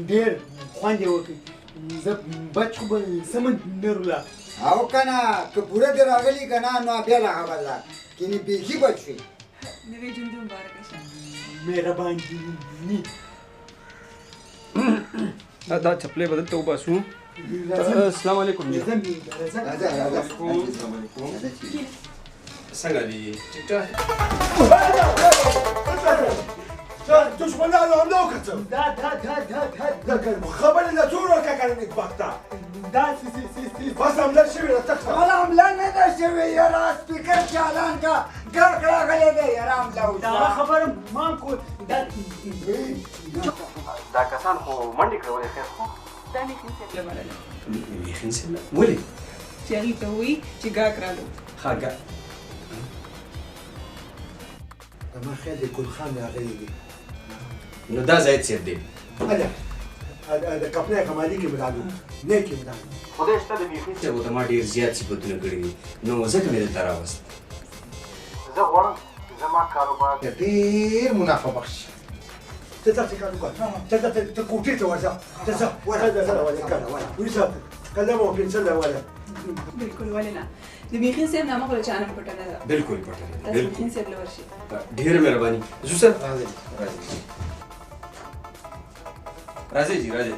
ډېر خوند یې وکړ. زه بچ خو به سمه نه روله. او که نه که پوره دې راغلي که نه نو بیا لا خبر ده کنې بیخي بچ شوې. نوې ژوندي مبارکه شه. مهرباني. دا چپلې بدل ته وباسو. السلام علیکم جی. څنګه دي؟ ټیک ټاک. دشمنانو حمله وکړه. دا خبرې له څو ورکه کړې نېکبخته. بس حمله شوې ده تخته. ولا حمله نه ده شوې یاره سپیکر چالان کا ګرک راغلی دی یاره حمله وشوه. دا خبره ما کو دا کسان خو منډې کړې ولې خیر خو؟ دا میخین صاحب له بلله. میخین صاحب ولې؟ چې هغې ته ووایي چې ګاک رالو. ښه زما خیال دی ګل خان راغلی دی. نو دا زاهد صاحب دی. د کپنۍ کمالي کې مدالو نیک کې مدالو. خدای شته د میخین صاحب ته ما ډېر زیات صفتونه کړي دي نو ځکه مې دلته راوست. زه غواړم زما کاروبار ډېر منافع بخش شي. ته ځه کار وکړه. ته کوټې ته ورځه. ته ځه وایسه قلم او پنسل راوله. بلکل ولې نه. د میخین صاحب نامه خو له چا نه پټه نه ده. بلکل پټه نه ده. تاسو میخین صاحب له ورشئ. ډېره مهرباني. زو سر راځئ جی راځئ.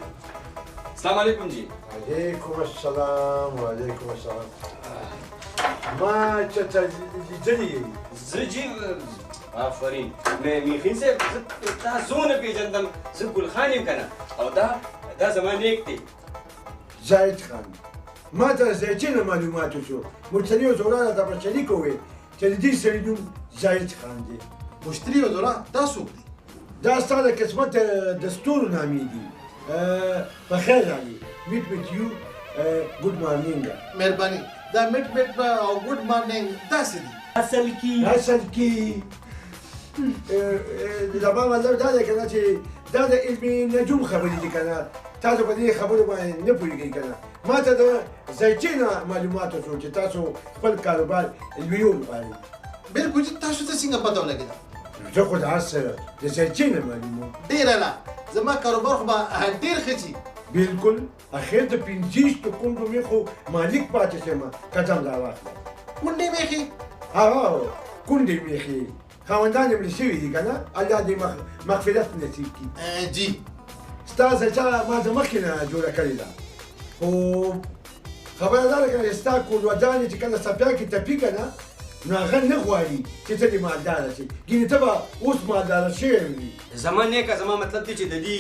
السلام علیکم جی. وعلیکم السلام وعلیکم السلام. ما چېرته لیدلي یې؟ زه جی آفرین. میخین صاحب زه تاسو ونه پېژندم. زه ګل خان یم که نه او دا زما نیک دی. زاهد خان ما ته زیاتې نه معلومات وشو. مشتري وزورا راته په شریکه وویل چې د دې سړي نوم زاهد خان دی. مشتري وزورا دا څوک دی؟ دا ستا د قسمت د ستورو نامې دي. په خیر راغلي. میټ یو ګډ مارنینګ. مهرباني دا میټ او ګډ مارنینګ داسې دي. اصل کې زما مطلب دا دی که نه چې دا د علم نجوم خبرې دي که نه. تاسو په دې خبرو باندې نه پوهېږئ که نه. ما ته د ذایقې نه معلومات وشو چې تاسو خپل کاروبار لویول غواړئ. بلکل چې تاسو ته څنګه پته ولګېده؟ زه خو د هر څه د ذایقې نه معلوموم. ډېره نه زما کاروبار خو به ډېر ښه ځي. بلکل اخر د 50 کونډو مې خو مالک پاتې شم. قدم را واخله. کونډې مېښې؟ هغه کونډې مېښې خاوندان یې مړه شوي دي که نه. الله دې مغفرت نصیب کړي. جی ستا زچا ما د مخکې نه جوړه کړې ده خو خبره دا ده که نه ستا کورودانې چې کله څپیا کې تپي که نه نو هغه نه غواړي چې ته دې مالداره شې. ګینې ته به اوس مالداره شوی وي. زما نیکه زما مطلب دی چې د دې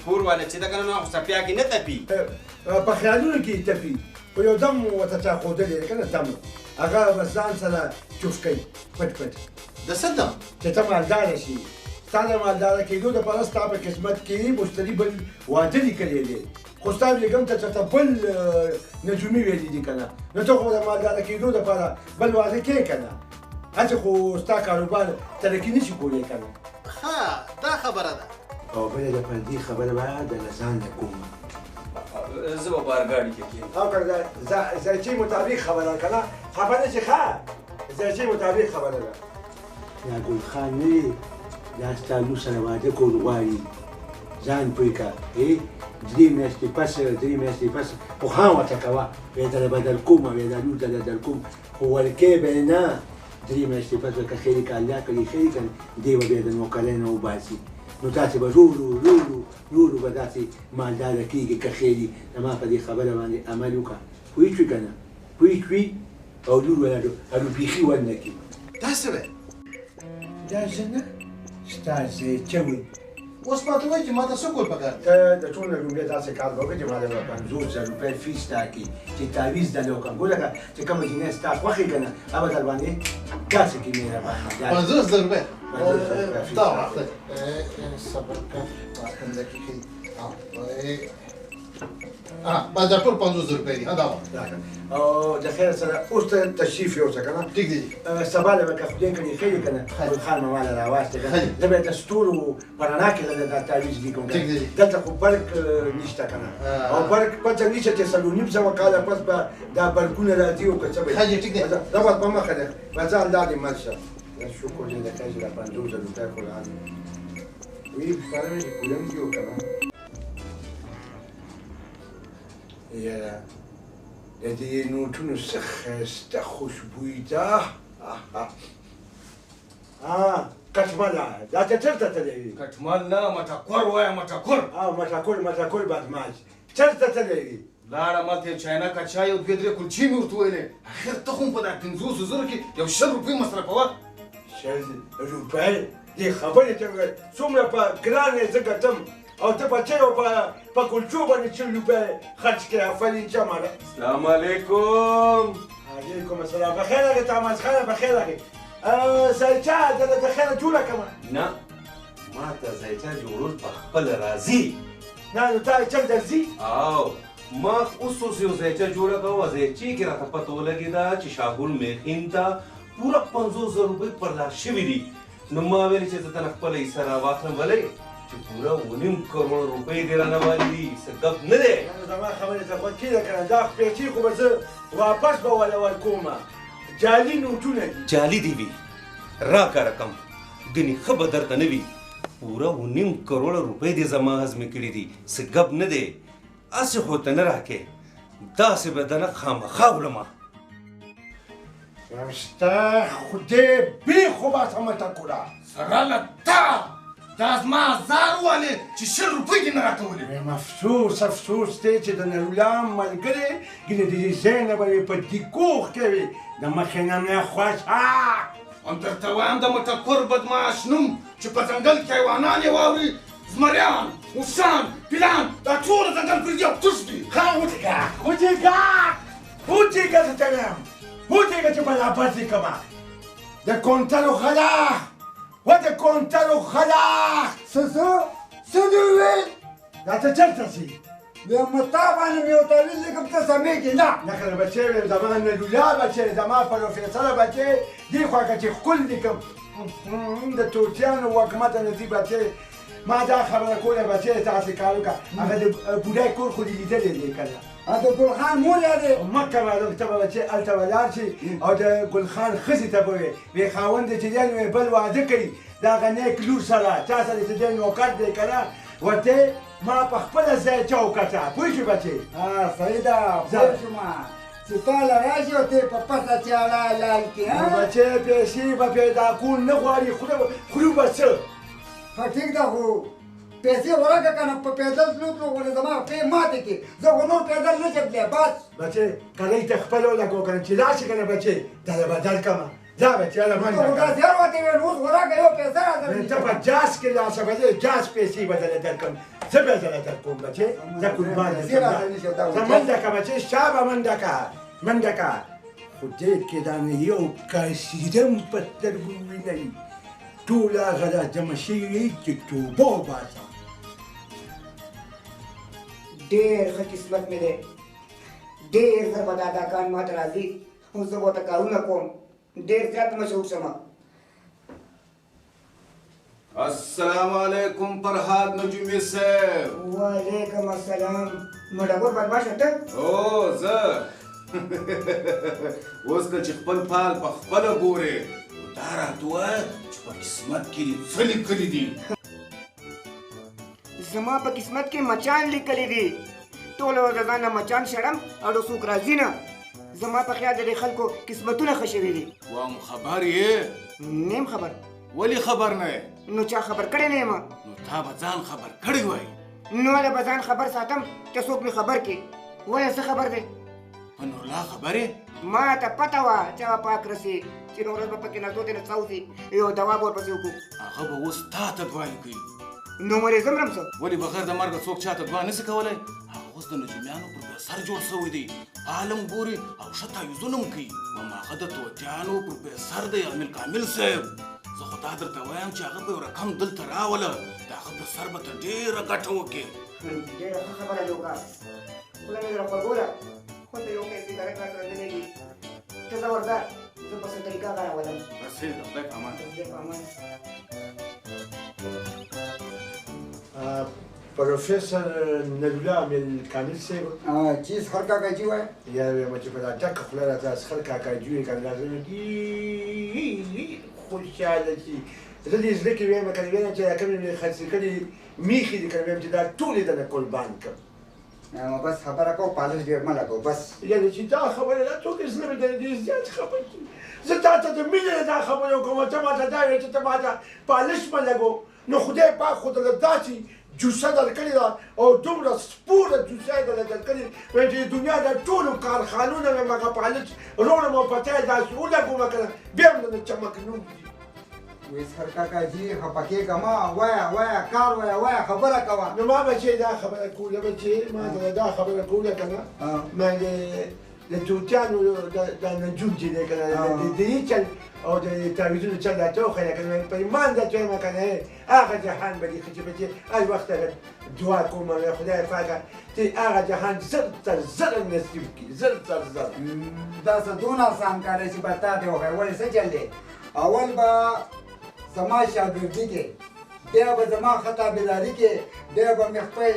کور والا چې ده که نه نو خو څپیا کې نه تپي. په خیالونو کې تپي خو یو دم ورته چا ښودلی دی که نه تمه هغه به ځان سره چوف کوي پټ پټ. د څه دم؟ چې ته مالداره شي. ستا د مالداره کېدو دپاره ستا په قسمت کې مشتري بل واده لیکلی دی خو ستا بیګم ته چېرته بل نجومي ویلي دي که نه نو ته خو د مالداره کېدو دپاره بل واده کوې که نه. هسې خو ستا کاروبار ترقي نه شي کولی که نه. ښه دا خبره ده. او بله د پر دې خبره به د ځان نه کوم. زه به بارګاډي کې کښېنم. او که ذایقې مطابق خبره که نه خبره چې ښه ذایقې مطابق خبره ده. یا ګل خان نه وي دا ستا لور سره واده کول غواړي. ځان پوه کړه. درې میاشتې پس پوښتنه ورته کوه وایې دله به درکوم وایې دا لور دله درکوم خو ورکې به یې نه. درې میاشتې پس به که خیر یې که الله کړي خیر یې کړي دی به بیا د نوکرۍ نه وباسي نو تاسې به رورو به داسې مالداره کېږي که خیر یي. زما په دې خبره باندې عمل وکړه. پوه شوې که نه پوه شوې او لور به هلو بیخي ور نه کړي. دا څه دی؟ دا زه نه ستا زیچه وي. اوس ماته وایي چې ماته څه کول پکار دی؟ ته د ټول نه لومړی داسې کار به وکړې چې ما ته به 50,000 روپۍ فیس راکړي چې تعویض دله وکړم. ګوره که چې کومه جینۍ ستا خوښ یې که نه هغه به در باندې داسې کړي مهرباني. 50,000 روپۍ؟ 50,000 روپۍ دا وخت صبر کړه واخلم دقیقې. دا ټول 50,000 روپۍ دي. دا وخت او د خیر سره اوس ته تشریف یوسه که نه. ټیک دی. سبا له به که خدای کړي ښه یې که نه ګل خان به ماله راواستې که نه زه به یې د ستورو په رڼا کې دا تعویض لیکم. دلته خو برق نشته که نه او برق پته نشته چې 4.5 کاله پس به دا برقونه راځي او که څه به دا به په مخه ده به ځان دا دې مل شه. شکر دې د خیر چې دا 50,000 روپۍ خو لا وي سره مې کولم کې وکړه. یاره د دې نوټونو څه ښایسته خوشبويي ده کټمله دا ته چېرته تللی وي کټمل نه مټکور وایه مټکور مټکور بدماش چېرته تللی وي لاړه ماته چاینا کا چای او دوې درې کلچې مې ورته ویلې اخر ته خو په دا 500 زرو کې یو 100 روپۍ مصرفوه 100 روپۍ دې خبرې ته وویل څومره په ګران یې زه ګټم او ته په چایو په کلچو باندې 100 روپۍ خرڅ کړې افرین جماله السلام علیکم علیکم السلام بخیر هغې تاماس خانه بخیر هغې زایچه دلته خیره جوړه کړمه نه ما ته زایچه جوړول په خپله راځي نه نو تا چل درځي او ما اوس یو زایچه جوړه کوه زایچې کې راته پته ولګېده چې شاهګل میخین ته پوره 500,000 روپۍ پر لاس شوي دي نو ما ویلې چې زه ته نه خپله حصه راواخلم ولې چې پوره 9.5 کروړ روپۍ دې رانه باندې څه ګپ نه دی زما خبرې ته خوند کېده که نه دا پیسې خو به زه واپس به وله ورکوم جعلي نوټونه دي جعلي دي وي راکه رقم ګنې ښه به درته نه وي پوره 9.5 کروړه روپۍ دې زما هضمې کړي دي څه ګپ نه دی هسې خو ته نه راکې داسې به دنه خامخا وړمه ستا خدای بې خو به سمه ټکوره سره له تا دا زما ازار والې چې 100 روپۍ دې نه راته ولې افسوس دی چې د نرولا ملګری ګنې د دې ځای نه به مې په دیکوخ کوي د مخې نه مې خوښه هم درته وایم د مټکور بدماش نوم چې په ځنګل کې حیوانان یې واوري زمریان اوښان پیلان دا ټول ځنګل پرېږدي او تش دي وچېږه زه ته وایم وچېږه چې برابر دې کړمه د کونتلو خلاق د کونتلو خلاق څه دې وویل دا ته چېرته ځې بیا متا باندې مې ورته ویل لږ ته سمېږي نه نه کنه بچی ویم زما نلولا بچی زما پروفیسره بچی دې خوا که چې ښکل دې کړم د توتیانو وږمه ته نه ځي بچی ما دا خبره کوله بچی تاسې کار وکړه هغه د بوډای کور خو دې لیدلی دی که نه د ګل خان مور یادې مه کوه ته به بچی هلته به لاړ شي او د ګل خان ښځې ته به وې وې خاوند دی چې دی نو بل واده کوي د هغه نیک لور سره چا سره چې دی نوکر دی که نه ورته ما په خپله ځایچه وکټه پوه شو بچی صحیح ده پوه شومه چې تا له راشي او ته په پسه چاړه لال کړي بچی پیسې به پیدا کول نه غواړي خورو به څه ښه ټیک ده خو پیسې ورکړه که نه په پیدل تلو ولې زما پې ماتې کړي زه خو نور پیدل نه شم تللی بس بچی کلی ته خپل ولګو که نه چې لاړ شي که نه بچی دا د بدل کړمه ځه بچی هله منډه خو داسې هر وخت یې ویل اوس ورکړه یو پیسه ته په جاز کې لاړ شه بچی جاز پیسې به درله درکړم زه به درله درکوم بچی زه قربان دې شم زه منډه که بچی شابه منډه که خدای کې دا مې یو کاسیدم په سترګو وینئ ټول هغه را جمع شوي چې توبه وباسم ډېر ښه قسمت مې دی ډېر زر به دا کان ماته راځي اوس زه به ورته کارونه کوم ډېر زیات مشهور شمه السلام علیکم فرهاد نجومی صاحب وعلیکم السلام مډګور بدماشه ته او زه اوس که چې خپل پال په خپله ګورې دا راته ووایه چې په قسمت کې دې څه لیکلي دي زما په قسمت کې مچان لیکلي دي ټول ورځ ځان نه مچان شړم او د څوک راځي نه زما په خیال د دې خلکو قسمتونه ښه شوي دي وام خبر یې نیم خبر ولې خبر نه یې نو چا خبر کړی نه یم نو تا به ځان خبر کړی وای نو له به ځان خبر ساتم که څوک مې خبر کړي وایه څه خبر دی په نورلا خبرې ما ته پته وه چې هغه پاک رسي چې نو ورځ به پکې نڅو ته نڅاو شي یو دوا به ورپسې وکړو هغه به اوس تا ته دعایې کوي نو مرې زه مرم څه ولې بغیر د مرګه څوک چاته دعا نشي کولی هغه اوس د نجومیانو پروفیسر جوړ شوی دی عالم ګوري او ښه تعویضونه هم کوي وم هغه د توتیانو پروفیسر دی امیر کامل صاحب زه خو دا درته وایم چې هغه به یو رقم دلته راوله د هغه په سر به ته ډېره ګټه وکړې ډېره ښه خبره دې وکړه خوله مې درته خوږوله خو ته یو پیسې ډایرکټ راته راځلېږي ته زه ورځه زه په څه طریقه هغه راولم بس ښه ده خدای په امان خدای په امان پروفیسر نلولا امیر کامل صاحب چیز خر کاکاجي وایي یا ویم چې په دا ډکه خوله راته اسخر کاکاجي وایي که نه لازم خوشحاله شي زه دې زړه کې ویم که نه ویم چې دا کومې مې خرڅې کړي میښې دي که نه ویم چې دا ټولې دنه قربان کړم نو بس خبره کو پالش ډیر مله کو بس یعنې چې دا خبره ده څوک یې زړه مې د دې زیات خبر کړي زه تا ته د مینې دا خبره کوم ته ما ته دا وایې چې ته ما ته پالش مه لګو نو خدای پاک خو درله داسې جوسه درکړې ده او دومره سپوره جوسه یې درله درکړې وایي چې د دنیا د ټولو کارخانونه مې هغه پالش روړم او پته یې داسې ولګومه که نه بیا هم د چمکنون دي وې سر کاکا جی خفه کېږه ما وایه کار وایه خبره کوه نو ما بچې دا خبره کوله بچې ما ته دا خبره کوله که نه ما د توتیانو دا نجوم چې دی که نه د دې چل او د تعویضونو چل دا ته وښیه که نه په ایمان دا ته وایم که نه هغه جهان به دې ښه چې بچې هر وخت دعا کوم خدای پاکه ته هغه جهان زر تر زره نصیب کړي زر تر زره دا څه دونه آسان کار دی چې به تا ته وښیه ولې څه چل دی اول به زما شاګردي کې بیا به زما خطابداري کې بیا به مې خپل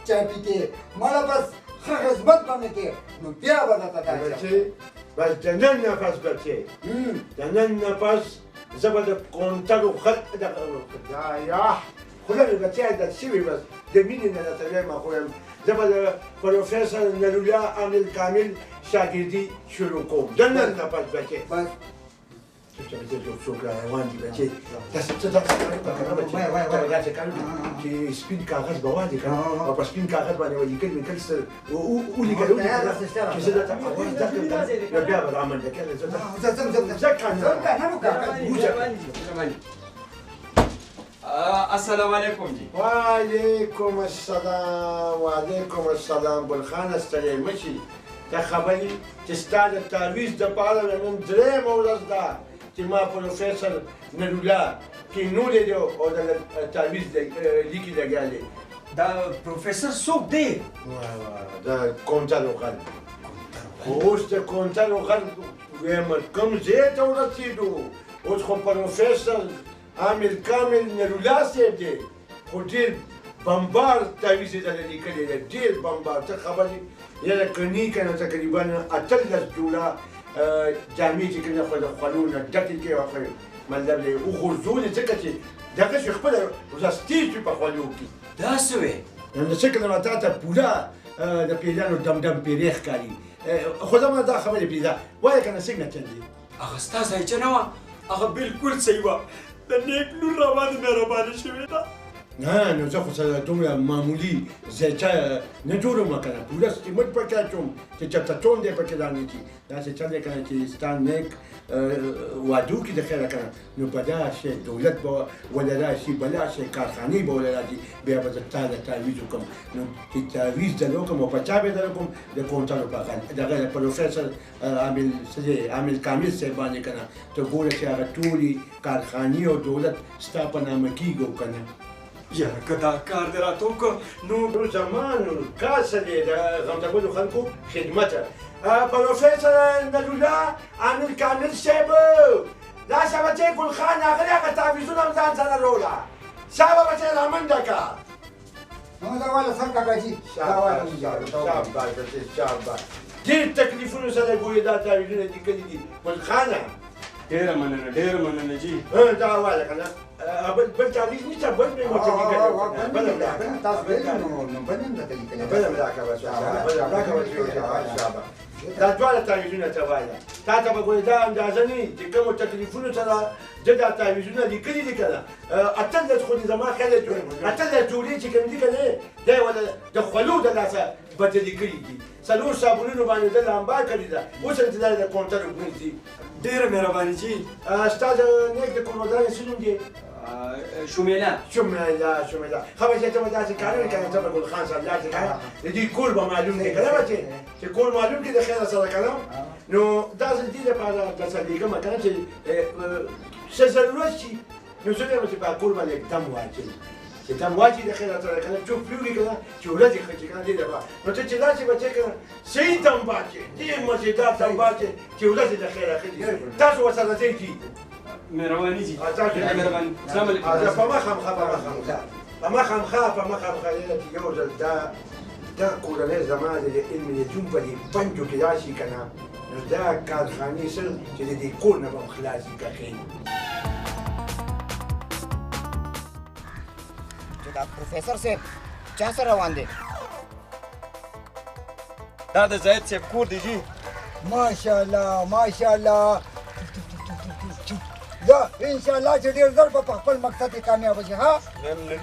چاپي کې ماله بس ښه خدمت به مې کې نو بیا به درته دا بچې بس د نن نه پس بچې د نن نه پس زه به د کونټرو خط یا خدای مې بچې عادت شوي بس د مینې نه درته وایم خو یم زه به د پروفیسر نرولیا عامل کامل شاګردي شروع کوم د نن نه پس بچې بس څوک را روان دي بچې داسې څه داسې کار وکړه که نه بچې داسې کار وکړه چې سپین کاغذ به واخلې که نه او په سپین کاغذ باندې به لیکل ولیکل څه ولیکل چې زه درته اول زده کړم نو بیا به رامنډه کړې زه السلام علیکم جی وعلیکم السلام وعلیکم السلام ګلخانه ستړی مه شي ته خبرې چې ستا د تعویض دپاره مې نن درېیمه ورځ ده چې ما پروفیسر نرولا کینولی دی او د تعویض لیکي لګیا دی دا پروفیسر څوک دی د کونټرو غل خو اوس د کونټرو غل ویم کوم ځای ته ورسېدو اوس خو پروفیسر عامل کامل نرولا صاحب دی خو ډېر بمبار تعویض یې درله لیکلی دی ډېر بمبار ته خبر یې یاره کني که نه تقریبا 18 جوړه جامې چې کوم خو د خولو نه ډکې کې واخلې مطلب یې وغورځولې ځکه چې دغه چې خپله ورځستیج وي په خولو کې داسې وې نو څه کله تا ته پوره د پیریانو دمدم پیری ښکاري خو زما دا خبرې پیدا وایه که نه څنګه چل دی هغه ستا ځایچه نه وه هغه بالکل صحیح وه د نیک لور راباندې مهرباني شوې ده نه نو زه خو سره دومره معمولي ځایچه نه جوړوم که نه پوره سټیمټ پکې اچوم چې چېرته ټون دی پکې رانیسي داسې چل دی که نه چې ستا نیک واده وکړي د خیره که نه نو په دا شی دولت به وله راشي بلا شی کارخانې به وله راشي بیا به زه تا له تعویض وکړم نو چې تعویض در وکړم او په چا به در وکړم د کونټرو په دغه پروفیسر عامل کامل صاحب باندې که نه ته ګوره چې هغه ټولې کارخانې او دولت ستا په نامه کېږي که نه یاره که دا کار دې راته وکړه نو زمان کار څه دی د غمزغلو خلکو خدمته پروفیسر نرولا عامل کامل صاحب راشه بچې ګلخان راغلی هغه تعویضونه هم ځان سره روله شابه بچې رامنډه که نو دا واله سر کاکا جي شاباش بچې شاباش ډېر تکلیفونو سره ګورې دا تعویضونه لیکلي دي ګلخانه ډېره مننه جي دا واله که نه بل تعویض نشته بل مې ورته لیکلی تاسو ویلي نو بل مې درته لیکلی بله مې راکړه بس دا دواړه تعویضونه ته وایه تا ته به ګورې دا اندازه نه وي چې کومو تکلیفونو سره ده دا تعویضونه لیکلي دي که نه 18 خو دې زما خیال 18 جوړې چې کوم دي که نه دی ولا د خولو د لاسه بدلې کړي دي 4 صابونونو باندې ده لامبا کړې ده اوس هم چې دا د کونټرو ګرځي ډېره مهرباني جي ستا د نیک د کورمدانې څه نوم دی شمیله شمیله خبر چې ته به داسې کار وکړې که نه ته به ګلخان صاحب لاړ شې که نه د دوی کور به معلوم دی که نه بچې چې کور معلوم کړي د خیره سره که نه نو دا زه دې لپاره درسره لیکم که نه چې څه ضرورت شي نو زه وایم چې په کور باندې دم واچوي چې دم واچوي د خیره سره که نه څوک پرېوږي که نه چې ورځې ښه چې که نه دې لپاره نو ته چې داسې بچې که نه صحیح دم واچې ډېر مزېدار دم واچې چې ورځې د خیره ښه دي تاسو ورسره ځئ کېږي مهرباني جي مهرباني السلام علیکم په مخه یو ځل دا کورنۍ زما د علم نجوم په دې پنجو کې راشي که نه نو دا کارخانې سر چې د دې کور نه به هم خلاص وي که ښې دا پروفیسر صاحب چا سره روان دی دا د زاهد صاحب کور دی جی ماشاءالله ماشاءالله دا ان شاء الله چې ډېر ژر به په خپل مقصد کې کامیاب شي ها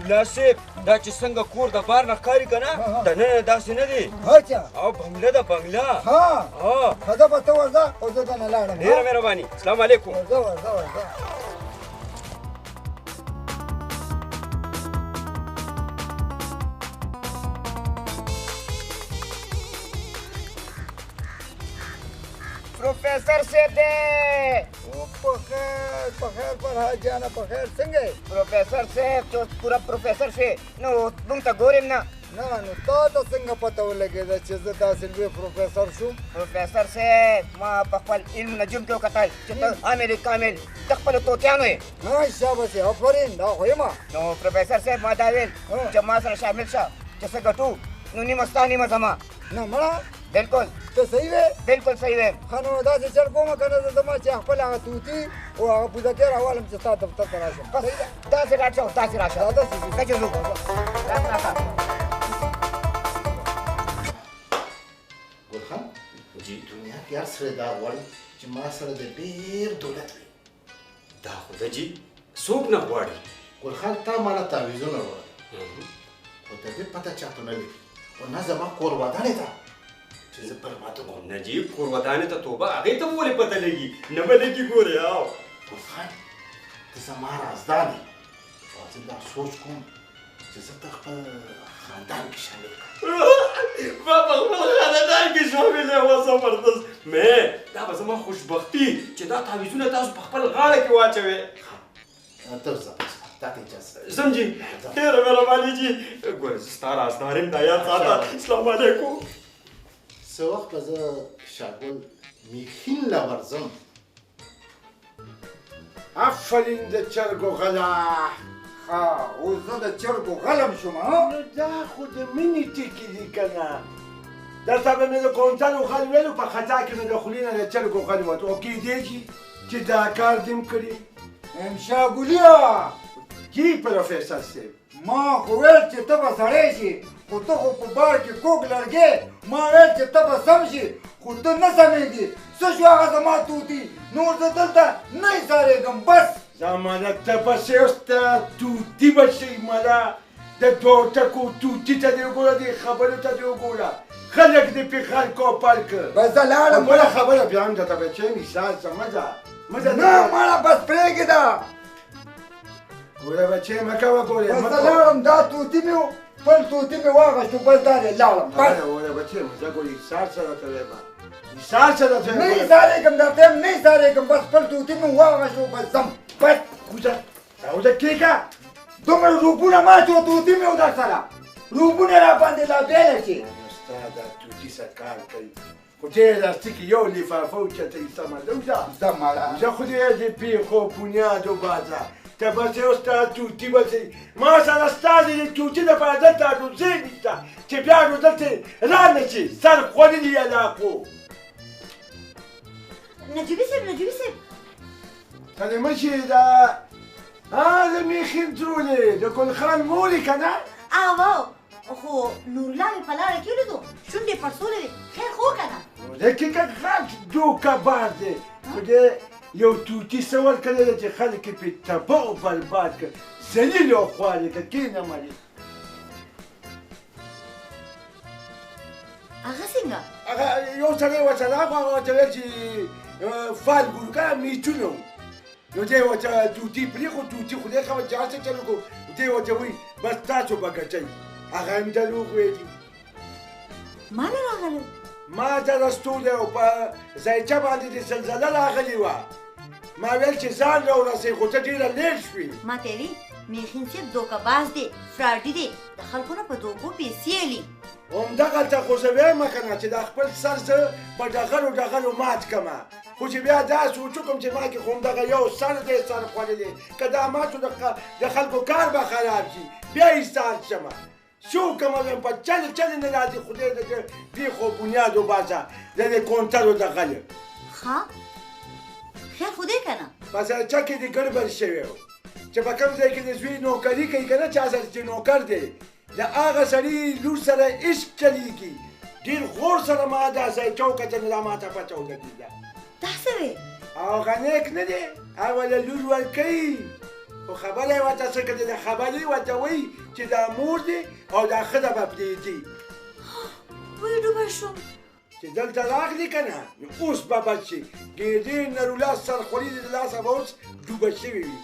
ملا صاحب دا چې څنګه کور د بار نه ښکاري که نه دننه داسې نه دی اچھا او بنګله ده بنګله ها ښه ده به ته ورځه او زه دننه لاړم ډېره مهرباني السلام علیکم ورځه प्रोफेसर से दे بخیر فرهاد جانه بخیر څنګه یې प्रोफेसर से जो पूरा प्रोफेसर से नो तुम तो गोरिम ना نه نو تا ته څنګه پته ولګېده چې زه داسې لوی پروفیسر شوم प्रोफेसर से ما په خپل علم نجوم کې وکتل چې ته عامل کامل د خپلو توتیانو یې ها شاباس آفرین دا خو یم نو प्रोफेसर से ما دا ویل چې ما سره شامل شه چې څه ګټو نو نیمه ستا نیمه زما نه مړه بالکل ته صحیح وې بالکل صحیح ویم ښه نو داسې چل کوم که نه زه زما چې خپل هغه توتي او هغه پوزکې راوالم چې ستا دفتر ته راشم بس داسې راشه داسې راشه داسې ځو. ښه چې ځو راشه ګل خان جی دنیا کې هر سړی دا غواړي چې ما سره د ډېر دولت وي دا خو ده جي څوک نه غواړي ګل خان تا ما نه تعویضونه وکړل خو د دې پته چاته نه لګي او نه زما کور ودانې ته چې زه برباده کړم نجیب کور ودانې ته توبه هغې ته ولې پته لګي نه به لګي ګورې او ګل خان ته زما رازدار یې او زه دا سوچ کوم چې زه ته خپل خاندان کې شامل کړم ما په خپل خاندان کې شامل یم و زبردست مې دا به زما خوشبختي چې دا تعویضونه تاسو په خپل غاړه کې واچوې ته ځه تا ته اجازه سم جي ډېره مهرباني جي ګورې زه ستا رازدار یم دا یاد ساته السلام علیکم څه وخت به زه شاګل میخین له ورځم آفرین د چرګو غلا ښه اوس زه د چرګو غلم شوم ها نو دا خو د مینې ټکي دي که نه درته به مې د کونټلو غل ویلو په خطا کې مې د خولې نه د چرګو غل ووت او کیدی شي چې دا کار دې م کړي امشاګولیا جی پروفیسر صاحب ما خو ویل چې ته به سړی شي خو ته خو په بار کې کوږ لرګې ما ویل چې ته به سم شي خو ته نه سمېږي څه شو هغه زما توتي نور زه دلته نه ایسارېږم بس زمانه ته پسې اوس ته توتي به شي مله د دوو ټکو توتي ته دې وګوره دې خبرو ته دې وګوره خلک دې پې خلکو پل کړ بس زه لاړم بله خبره بیا هم درته بچی مثال څه مه ځه نه مړه بس پرېږده ګوره بچی مه کوه ګورې بس زه لاړم دا توتي مې خپل توتي مې واغېستو بس دا دی لاړم بس ګوره بچی مه ځه ګورې حساب څه راته وایم حساب څه راته نه ایسارېږم درته یم نه ایسارېږم بس خپل توتي مې واغېستو بس ځم بس کوزه راوځه کېږه دومره روپونه ما چې توتي مې و در سره روپونه را باندې لا بیله شي ستا دا توتي څه کار کوي خو ډېر راستی کې یو لفافه وچته یې سمه ده وځه زه مړه زه خدای دې پیښو بنیادو بازه ته بس یو ستا توتي بسې ما سره ستا د توتي دپاره دلته روزۍ نشته چې بیا نو دلته را نه شي سر خوړلي علاقو نجيبي صاحب نجيبي صاحب ته دې مه شي دا د میخین ترولې د ګل خان مور یې که نه واو خو نورالله مې په لاره کې ولیدو شونډې پړسولې وې خیر خو که نه دقیقا غټ دوکه باز دی خو دې یو توتي څه ورکړی دی چې خلک یې پرې تباه او برباد کړ ذلیل او خوار یې کړ کښېنه مړې هغه څنګه هغه یو سړی ورته راغی هغه ورته ویل چې فال ګورو که میچونه وو نو دی ورته توتي پرېښود توتي خدای خبر چې هر څه چل وکړو دی ورته وایي بس تاسو به ګټئ هغه هم دروغ ویلي ما نه راغلی ما ته رستو دی او په ځایچه باندې د زلزله راغلې وه ما ویل چې ځان راورسئ خو ته ډېره لېټ شوې ما ته وی میخین صاحب دوکهباز دی فراډي دی د خلکو نه په دوکو پیسې علي همدغلته خو زه وایم که نه چې دا خپل سر زه په ډغلو ډغلو مات کړمه خو چې بیا دا سوچ وکړم چې ما کې خو همدغه یو سر دی سر خوړلی که دا ما شو د خلکو کار به خراب شي بیا ایستار شمه شو کومه وایم په چلې نه راځي خدای د دې خو بنیاد وباسه د دې کونټرو دغلې ښه خیر خو دی که نه په سرچه کې دې ګړبړ شوی و چې په کوم ځای کې د زوی نوکري کوي که نه چا سره چې نوکر دی د هغه سړي لور سره عشق چلیږي ډېر غور سره ما دا ځای چوکته نه دا ماته پته ولګېده داسې وې او غنیک نه دی اوله لور ورکوي خو خبره یې ورته څه کړې ده خبرې ورته وایي چې دا مور دی او دا ښځه به پرېږدي وایي ډوبه شوم چې دلته راغلي که نه نو اوس به بچ شي ګېډې نرولا سرخوري د لاسه به اوس ډوبه شوې وي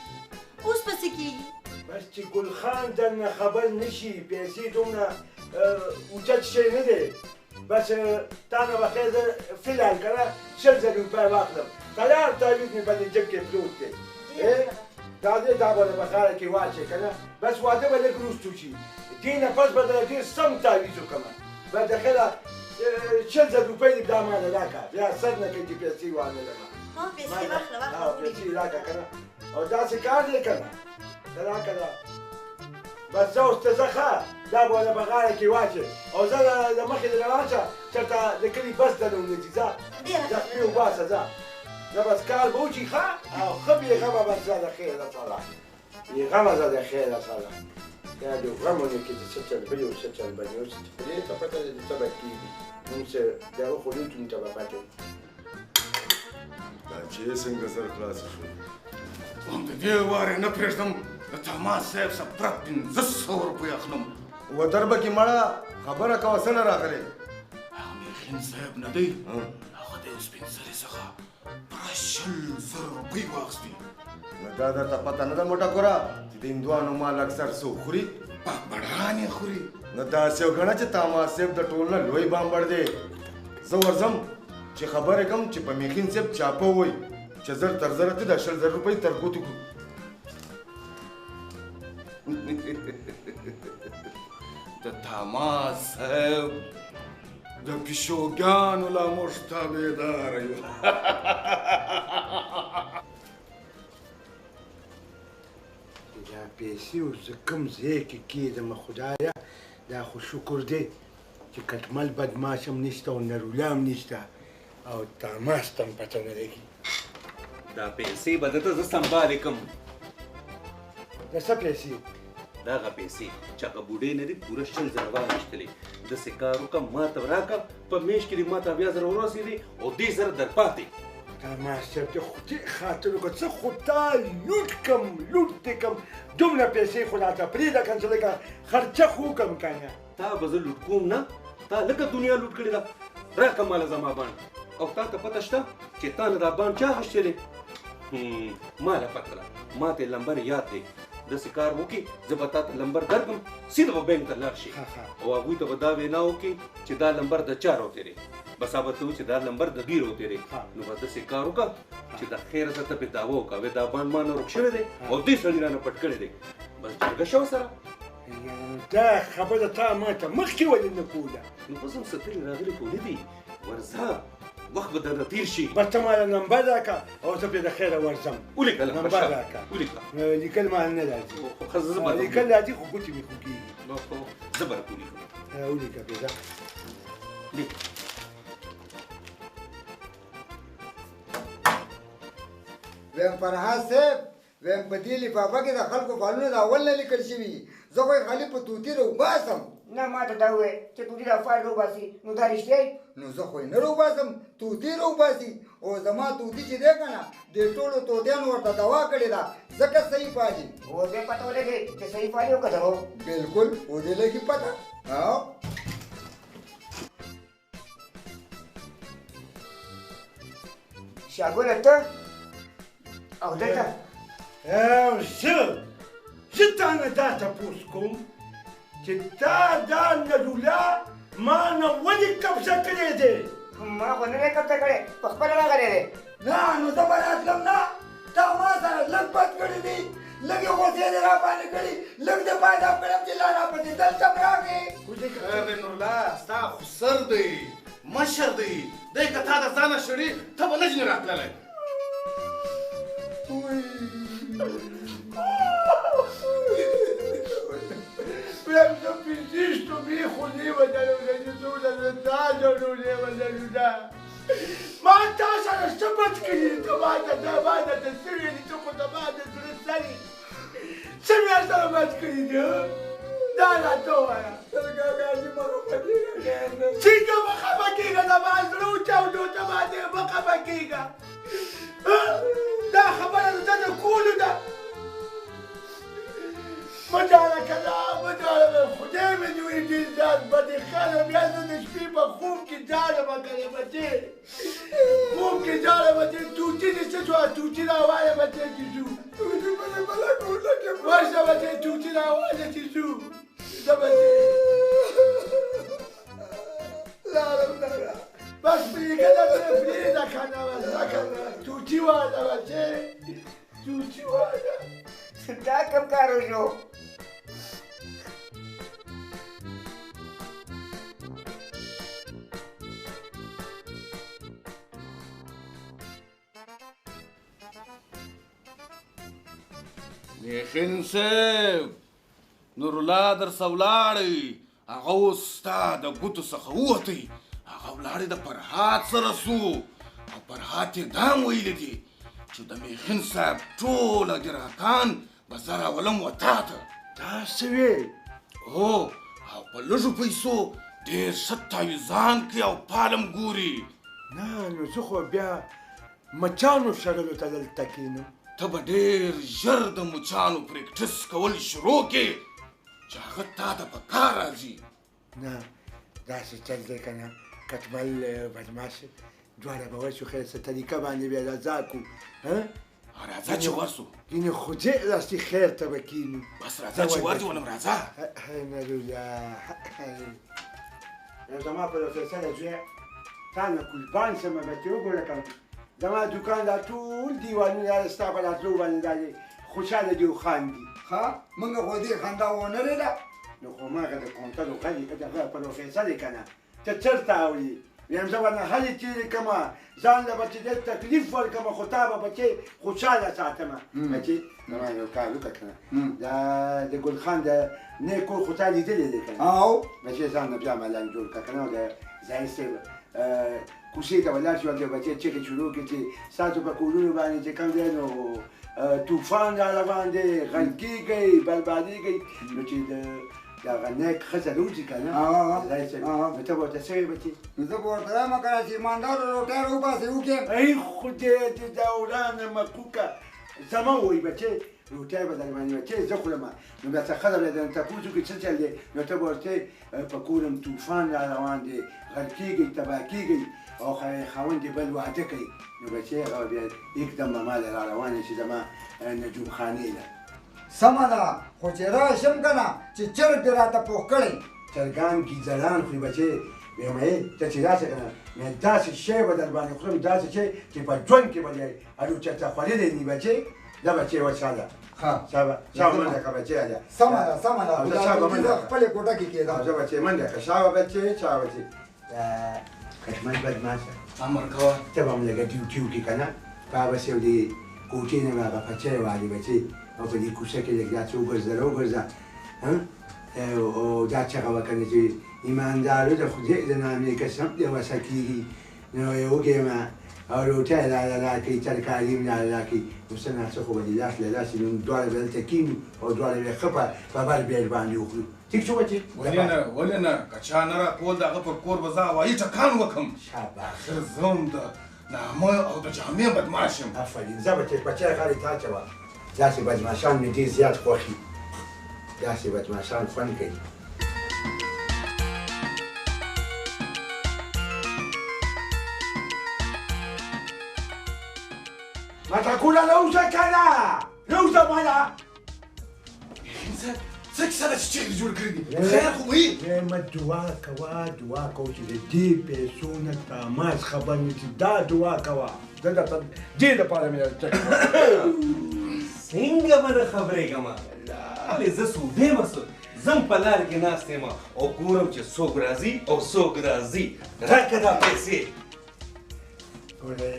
اوس به څه کېږي بس چې ګل خان درنه خبر نه شي پیسې دومره اوچت شی نه دی بس تا نه به خیر زه فلحال که نه 100,000 روپۍ واخلم تیار تعویض مې په دې جب کې پروت دی دا دې دا به په غاړه کې واچې که نه بس واده به لږ وروستو شي دې نه پس به درته ډېر سم تعویض وکړمه به د خیره 100,000 روپۍ دې دا ماله راکړه بیا سر نه کوي چې پیسې وانه لرمه پیسې واخله پیسې راکړه که نه او داسې کار دی که نه ته راکړه بس زه اوس ته ځه ښه دا به له په غاړه کې واچې او زه د مخې دې نه واچه چېرته د کلي بس ته نه ونیسي ځه ځه خپې وباسه ځه نه بس کار به وچي ښه او ښه بېغمه به زه د خیره سره بېغمه زه د خیره سره یا د غمونه کې چې څه چل به یو څه چل به یو څه په دې ته پته ده چې څه به کېږي مونږ چې د هغه خو لوټونو ته به پته وي دا چې څنګه سر خلاص شو هم د دې وارې نه پرېږدم د تماس صاحب څخه پرته 500 روپۍ اخلم و دربه کې مړه خبره کوه څه نه راغلی هغه میخین صاحب نه دی هغه د یو سپین سري څخه پوره 100,000 روپۍ واخیستې نو دا درته پته نه ده موټه کوره چې د هندوانو مال اکثر څوک خوري بډران یې خوري نو داسې وګڼه چې تاماس صاحب د ټول نه لوی بامبړ دی زه ورځم چې خبرې کوم چې په میخین صاحب چاپه ووایي چې زر تر زره ته د 100,000 روپۍ تر ګوتو کړو د تاماس صاحب د پیشوګانو لا موږ تابعداره یو دا پیسې اوس زه کوم ځای کې کېدم خدایه دا خو شکر دی چې کټمل بدماش هم نشته او نرولا هم نشته او تاماس ته هم پته نه لګي دا پیسې به درته زه سنبالې کړم دا څه پیسې دغه پیسې چې هغه بوډۍ نه دي پوره 100,000 واخیستلې داسې کار وکړه ما ته راکړه په میاشت کې دې ما ته بیا زره ورسېدې او 10,000 در پاتې تاماس صاحب ته خو دې خاطر وکړه څه خو تا لوټ کړم لوټ دې کړم دومره پیسې خو راته پرېږده که چې لږه خرچه خو وکړم که نه تا به زه لوټ کوم نه تا لږه دنیا لوټ کړې ده راکړه ماله زما بانډ او تا ته پته شته چې تا نه دا بانډ چا اخیستلی ماله پته ده ما ته لمبر یاد دی داسې کار وکړي زه به تا ته لمبر درکړم سیده به بینک ته لاړ شي او هغوی ته به دا وینا وکړي چې دا لمبر د چا راوتېری بس هغه به ته وایي چې دا لمبر د دوی راوتېری نو به داسې کار وکړه چې د خیره زه ته پرې دعوه وکړه وایي دا بانډ ما نه ورک شوی دی او دې سړي رانه پټ کړی دی بس جرګه شوه سره دا خبره تا ما ته مخکې ولې نه کوله نو اوس هم سترې راغلې خو نه دي ورځه وخت به درته تېر شي بس ته ماله نمبر راکړه او زه پرې د خیره ورځم ولیکه نمبر راکړه ولیکه لیکل مال نه راځي لیکل راځي خو ګوتې مې خوږېږي زه به راته ولیکم ولیکه پرې ځه لیک ویم فرهاد صاحب ویم په دې لفافه کې د خلکو فالونه د اول نه لیکل شوي زه خو یې خالي په طوطي راوباسم نه ما ته دا ووایې چې طوطي دا فایل راوباسي نو دا رښتیا نو زه خو یې نه راوباسم طوطي راوباسي او زما طوطي چې دی که نه دې ټولو طوطیانو ورته دوا کړې ده ځکه صحیح پالي اوس دې پته ولګي چې صحیح پالي او که درو بلکل او دې لګي پته شاګوره ته او دلته زه تا نه دا تپوس کوم چې تا دا نرولا ما نه ولې قبضه کړې دی ما خو نه دی قبضه کړې په خپله راغلی دی نه نو زه به راتلم نه تا ما سره لږ بد کړي دي لږ یې غوسې دې راباندې کړي لږ دې پیدا کړم چې لا راپسې دلته م راغې خیر دی نورالله ستا خو سر دی مشر دی دی که تا د ځانه شړي ته به نه ځینې راتللی Wiem, że widzisz, to mi chuliło, że ta żonulewa, że luda. Mata, zaraz to matki, to mata, te syrie, to podobane, to stali. Co miasta matki, nie? Da na to, ja. To gazi mogą powiedzieć. څنګه مه خفه کېږه زما زړه وچاودو ته باندې مه خفه کېږه دا خبره د ده د کولو ده مه ژاړه که نه مه ژاړه خدای مې دې وایي ډېر زیات بدې ښه بیا زه د شپې په خوب کې ژاړم که نه بچې خوب کې ژاړم چې توچي دې څه شوه توچي راوایه بچې چې ځو ورشه بچې توچي راوایه چې ځو ځه بچې لاړم نه بس پرېږده درته پرېږده که نه بس که نه توچي وایه بچې توچي وایه دا کوم کار وشو میخین صاحب نورالله درسه ولاړی هغه اوس ستا د ګوتو څخه ووتی هغه ولاړې د فرهاد سره سو او فرهاد یې دا هم ویلي دي چې د میخین صاحب ټوله ګراکان به زه راولم و تا ته داسې وې هو او په لږو پیسو ډېر ښه تاویزان کوي او پالم ګوري نه نو زه خو بیا مچانو شړلو ته دلته کښېنم ته به ډېر ژر د مچانو پریکټس کول شروع کړې چې هغه تا ته په کار راځي نه داسې چل دی که نه کټمل بدماش دواړه به ورشو خیر څه طریقه باندې بیا رضا کړو راځه چې ورسو ګینې خدای راستی خیر ته به کښېنو بس راځه چې ور دې ونم راځه زما پروفیسره زویه تا نه کلبان شمه بچې وګوره که زما دوکان دا ټول دیوالونه ستا په راتلو باندې داسې خوشحاله دي او خاندي ښه موږ خو دې خندا ونه لرله نو خو ما هغه د کونټر دغه پروفیسر یې که نه ته چېرته اوري ویم زه به نه هلې تېرې کړمه ځان له به چې دی تکلیف ورکړمه خو تا به بچې خوشحاله ساتمه بچې زما یو کار وکړه که نه دا د ګلخان د نیک کور خو تا لیدلی دی که نه او بچې ځان نه بیا ملنګ جوړ کړه که نه او د ظاهر صاحب کوڅې ته ولاړ شو د بچې چغې شروع کړې چې ستاسو په کورونو باندې چې کوم دی نو طوفان را روان دی غل کېږئ بربادېږئ نو چې د دغه نیک ښځه راوځي که نه ظاهر صاحب نو ته به ورته څه وایې بچې زه به ورته وایم که نه چې ایمانداره روټۍ راوباسې وکړې ای خدای دې دا ورانه مکوکه زما وایي بچې روټۍ به در باندې بچې زه خورم نو بیا څه ښځه بیا درنه تپوس وکړي څه چل دی نو ته به ورته په کورم طوفان را روان دی غل کېږئ تباه کېږئ او خاوند یې بل واده کوي نو بچې هغه بیا یکدم به ما له را روانې شي زما نجوم خانې له سمه ده خو چې راشم که نه چې چرګ دې راته پوخ کړی چرګان ګیزران خوري بچې ویم ته چې راسې که نه داسې شی به در باندې خورم داسې شی چې په ژوند کې به یې الوچته خوړلی نی بچې دا بچې وچاله ښه شابه منډه که بچې هلیا سمه ده سمه ده خپلې کوټه کې کېدم زه بچې منډه که شابه بچې شابه بچې کشمل بدماشه امر کوه ته به هم لږه ډیوټي وکړي که نه په بس یو دې کوټې نه به هغه پچی والي بچې او په دې کوڅه کې لږ داسې وګرځه راوګرځه او دا چغه وکنه چې ایماندارو د خدای د نامې قسم دې وسه کېږي نو یې وکړم او روټۍ راله راکړي ترکاري مې راله راکړي نو څه ناڅه خو به دې لاس له لاسې نو دواړه به دلته کښېنو او دواړه به یې ښه په بر بېل باندې وخورو ټیک شو بچې ولې نه که چا نه راکول د هغه پر کور به زه هوایي ټکان وکړم ښه زه هم د نامه او د جامې بدماش یم آفرین زه بچې بچی غاړې ته اچوه داسې بدماشان مې ډېر زیات خوښي داسې بدماشان خوند کوي متکونه راوځه که نه راوځه ماله څه کیسه ده چې چغې جوړ کړي دي خیر خو وي وایم دعا کوه دعا کوه چې د دې پیسو نه تماس خبر نه شي دا دعا کوه زه درته دې دپاره مې درته څنګه به نه خبرېږم ولې زه سودې مسو زم په لار کې ناست یم او ګورم چې څوک راځي او څوک راځي راکړه دا پیسې ګوره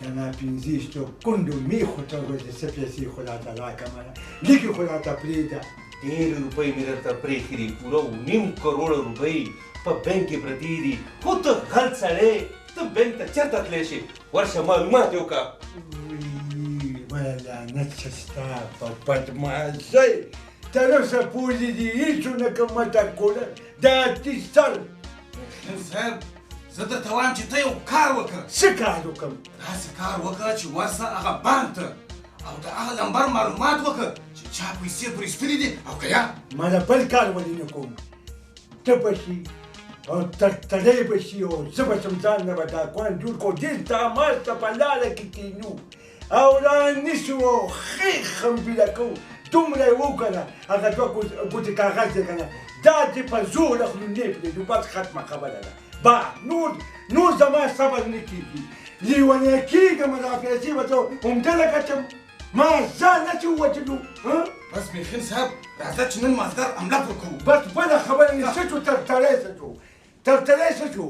یعنې پنځیشتو کونډو میخو ته ګوره څه پیسې خو راته راکړه لیکې خو راته پرېږده ډېرې روپۍ مې درته پرېښي دي پوره 9.5 کروړه روپۍ په بینک کې پرتې دي خو ته غل سړی ته بینک ته چېرته تللی شې ورشه معلومات یې وکړه وایه لعنت شه ستا په بدماشۍ تر اوسه پورې دې هېڅ ونه کړه مته کوله دا اتي سر مخین صاحب زه درته وایم چې ته یو کار وکړه. څه کار وکړم؟ داسې کار وکړه چې ورسه هغه بانک ته او د هغه نمبر معلومات وکړه چې چا پیسې پرې ایستلې دي او که یا ما له بل کار ولې نه کوم. ته به شي او تړی به شي او زه به شم ځان نه به ډاکوان جوړ کړو دلته همالته په لاره کې کښېنو او رانیسو او ښې خمبیله کوو. دومره یې وکړه هغه دوه ګوتې کاغذ دی که نه دا دې په زور اخلو نه پرېږدو بس ختمه خبره ده. با نور زما صبر نه کېږي. لیونی کېږم دا پیسې به ته همدغه ګټم ما ځان نه چې ووجلو. بس مخین صاحب راځه چې نن مازدیګر عملیات وکړو. بس بله خبره نه څه شو ترتړی څه شو.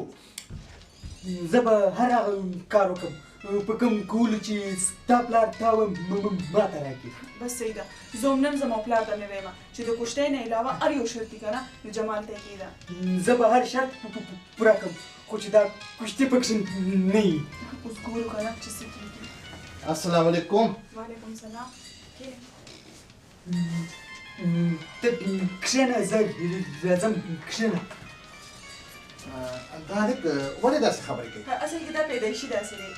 زه به هر هغه کار وکړم په کوم کولو چې ستا پلار تا ماته راکړي. بس صحیح ده. زه هم نن زما پلار ته مې ویمه چې د کشتۍ نه علاوه هر یو شرط دي که نه نو جمال ته یې کېږده. زه به هر شرط پوره کړم خو چې دا کشتي پکښې نه وي. اوس ګورو که نه چې څه کېږي. السلام علیکم. وعلیکم سلام. ته کښېنه زه راځم کښېنه. دا هلک ولې داسې خبرې کوي؟ اصل کې دا پیدایشي داسې دی.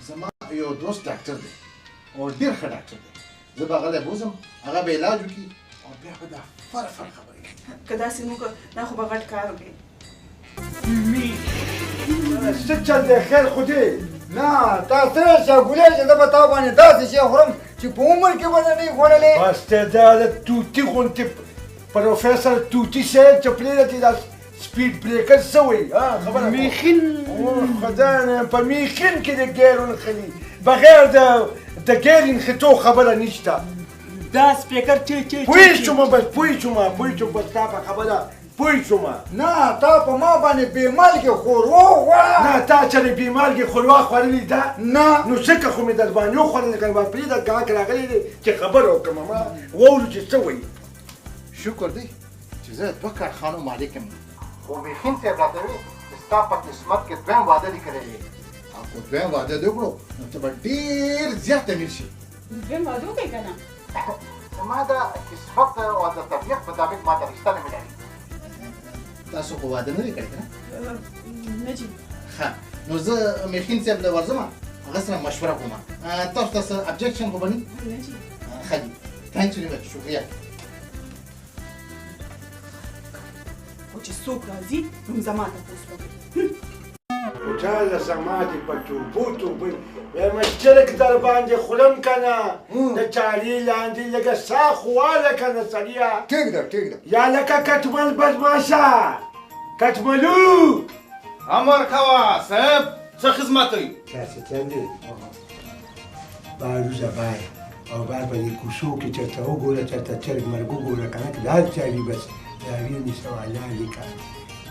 زما یو دوست ډاکټر دی او ډېر ښه ډاکټر دی. زه به هغه لی بوځم هغه به علاج وکړي او بیا به دا فرق خبرې کوي. که داسې مو که دا خو به غټ کار وکړي. څه چل دی خیر خو دی؟ نه تا څه شاګولې چې زه به تا باندې داسې شی خورم چې په عمر کې به نه یې خوړلی. بس ته دا د توتي غوندې پروفیسر توتي صاحب چې پرېږدي دا سپیډ بریکر څه وایي خبره میخین خدای نه په میخین کې د ګیر ونښلي بغیر د ګیر نښتو خبره نشته. دا سپیکر چې پوه شوم بس پوه شوم بس تا په خبره پوه شوم. نه تا په ما باندې بې مالګې خوروا غواړه. نه تا چېرې بې مالګې خوروا خوړلې ده؟ نه. نو ځکه خو مې در باندې وخوړلې که نه پرېږده ګاهک راغلی دی چې خبره وکړم ما واورو چې څه وایي. شکر دی چې زه دوه کارخانو مالک یم خو میخین صاحب راته ویل چې ستا په قسمت کې دویم واده لیکلی دی او که دویم واده دې وکړو نو ته به ډېر زیات امیر شي. دویم واده وکړئ که نه؟ زما د قسمت او د طبیعت مطابق ما ته رشته نه ملایي. تاسو خو واده نه دی کړی که نه؟ نه جي. ښه نو زه میخین صاحب له ورځم هغه سره مشوره کوم. تاسو ته څه ابجکشن خو به نه؟ نه جي. ښه دي تھینک یو ویری مچ شکریه. خو چې څوک راځي نو زما تپوس وکړي. چاله زما دې په توبو وایم چرک در باندې خورم که نه د چارې لاندې لږه ساه خو واله که نه سړیه. کېږده یا لکه کټمل بدماشه کټملو. امر کوه صاحب څه خدمت کوي؟ داسې چل دی باروزه باید او باید په دې کوڅو کې چېرته وګوره چېرته چرګ مرګ وګوره که نه که د هر چا وي بس د هغې نیسه والا لیکه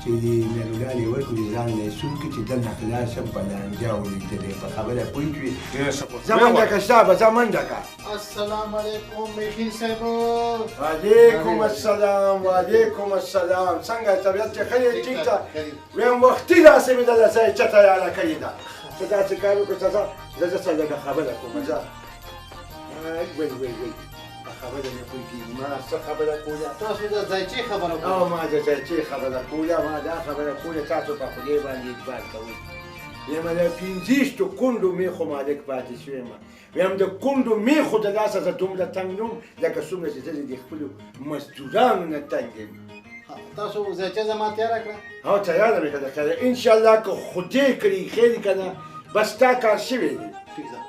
چې د میرولالې ورکړي ځان له یې سور کړي چې دلته خلاص شم په لانجه ولیدلی په خبره پوه شوې. ځه منډه که شته به ځه منډه که. السلام علیکم میخین صاحب. وعلیکم السلام وعلیکم السلام. څنګه طبیعت چې ښه یې ټیک ده؟ ویم وختي داسې مې دله ځای چته یاله کړې ده ته داسې کار وکړه ته ځه زه درته لږه خبره کوم ځه. وی خبره نه پوهېږي ما څه خبره کوله؟ تاسو د ځایچې خبره کوله؟ او ما د ځایچې خبره کوله ما دا خبره کوله تاسو په خدای باندې اعتبار کوئ. ویم د 50 کونډو میخو مالک پاتې شوی یم. ویم د کونډو میخو د لاسه زه دومره تنګ نوم لکه څومره چې زه د خپلو مزدورانو نه تنګ یم. تاسو ځایچې زما تیاره کړه؟ او تیاره مې کړه خیر انشاءالله که خدای کړي خیر که نه بس تا کار شوی دی.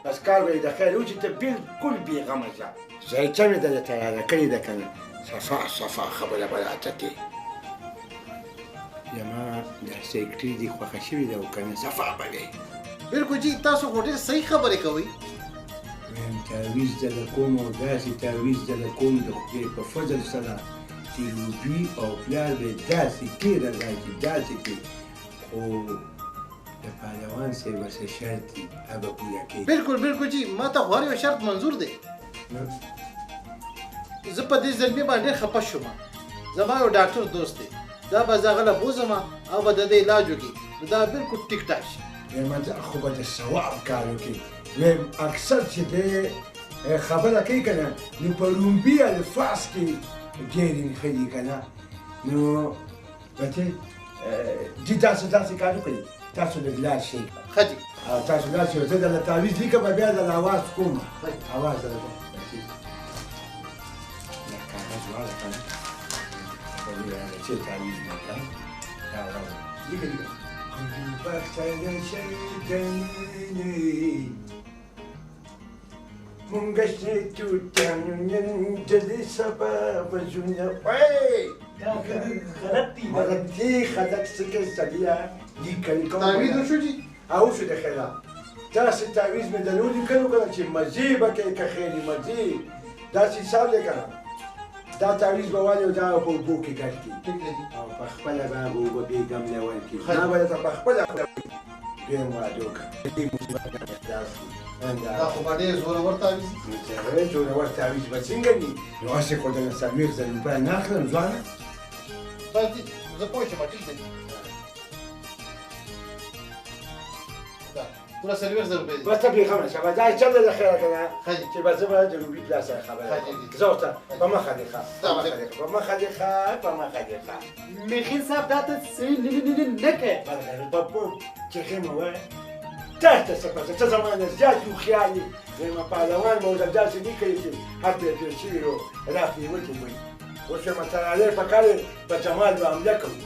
بس کار به یې د خیر و چې ته بلکل بېغمه ځه. ځایچه مې دله تیاره کړې ده که نه صفا خبره به راته کې. زما دا سیکټري دې خوښه شوې ده او که نه صفا به وي. بلکل جي تاسو خو ډېر صحیح خبرې کوئ. ویم تعویض دله کوم او داسې تعویض دله کوم د خدای په فضل سره چې روبي او پلار به یې داسې کېره راکړي داسې کړي خو د پهلوان صاحب ورسه شرط دي هغه پوره کوي. بلکل جي ما ته خو هر یو شرط منظور دی. زه په دې زلمي باندې ډېر خفه شوم. زما یو ډاکټر دوست دی دا به زه هغه له بوځم او به د دې علاج وکړي نو دا بلکل ټیک ټاک شي. ویم زه خو به د ثواب کار وکړي. ویم اکثر چې دی خبره کوي که نه نو په رومبي الفاظ کې ډېر نښلي که نه نو بچې دي تاسو داسې کار وکړئ تاسو لږ لاړ شئ ښه دي او تاسو لاړ شئ زه درله تعویض لیکم بیا درله اواز کوم اواز درله کوم دا کاغذ واله که نه چې تعویض مې کړم دا واله لیکه لیکه بختره شیطانې مونږ شیطانو نن جلې سبا وژونه وای غلطی خدک سکه سړیا لیکل کوم تعویض وشو جي او شو د خیره داسې تعویض مې درلو لیکلو که نه چې مزې به کوې که خیري مزې داسې حساب دی که نه دا تعویض به والي او دا په اوبو کې ګډ کړي او په خپله به هغه اوبه بېګم لیول کړي ما به درته په خپله دویم واده وکړم دې مصیبت نه داسې دا خو به ډېر زورور تعویض وي زورور تعویض به څنګه وي نو هسې خو درنه څلوېښت زره روپۍ نه اخلم ځوانه زه پوه شم ټیک دی پوره 40,000 روپۍ دي بس ته بېغمه شه دا چل دی د خیره که نه ښه دي چې به زه به د روبي پلار سره خبره کوم زه ورته په مخه دې ښه په مخه دې ښه په مخه دې ښه میخین صاحب دا ته صحیح نه کوې بابا چې خیمه وایه تحته څه پته ته زما نه زیات هوښیار یې زما پهلوان به ورته داسې نه کوي چې هر پرې تېر شوي و رافې وکړي وایي اوس یم ترالی په کار په جمال به حمله کوو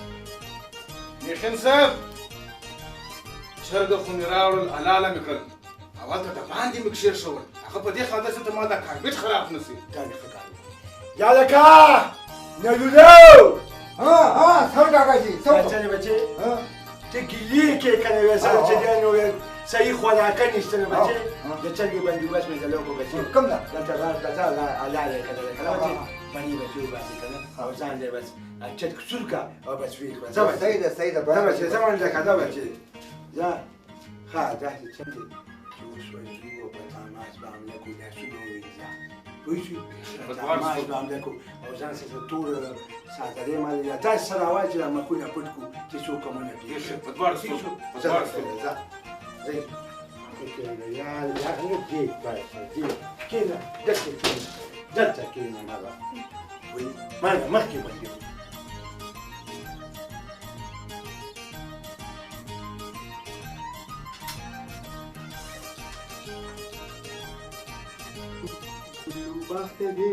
میخین صاحب چرګه خو مې راوړل حلاله مې کړل هلته د باندې مې کښېر شول هغه په دې خاطر چې ته ما دا کارپېټ خراب نه سي یا لکه نلولو څنګه کاکاجي بچه بچه ته ګیلې کې کنه وې سره چې دی نو صحیح خوراکه نشته نه بچه د چرګې بندوبست مې درلو کو بچه کوم ده دلته حلاله کنه بچه پنی بچه وباسي کنه او ځان دې بس چت کسور کا او بس وی کو صحیح ده صحیح ده بچه زمان ده کدا بچه یا ها ده چې څنګه اوس وایي او په تماس باندې کو نه شو ویزا وایي تماس باندې کو او ځان سره ټول ساتره مال یا تاسو سره واجب ما کو نه پټ کو چې څو کومه پیښه په دوار شو زي یا نه دې پای دې کله دلته کله مالا وي ما مخکې باندې باخته دې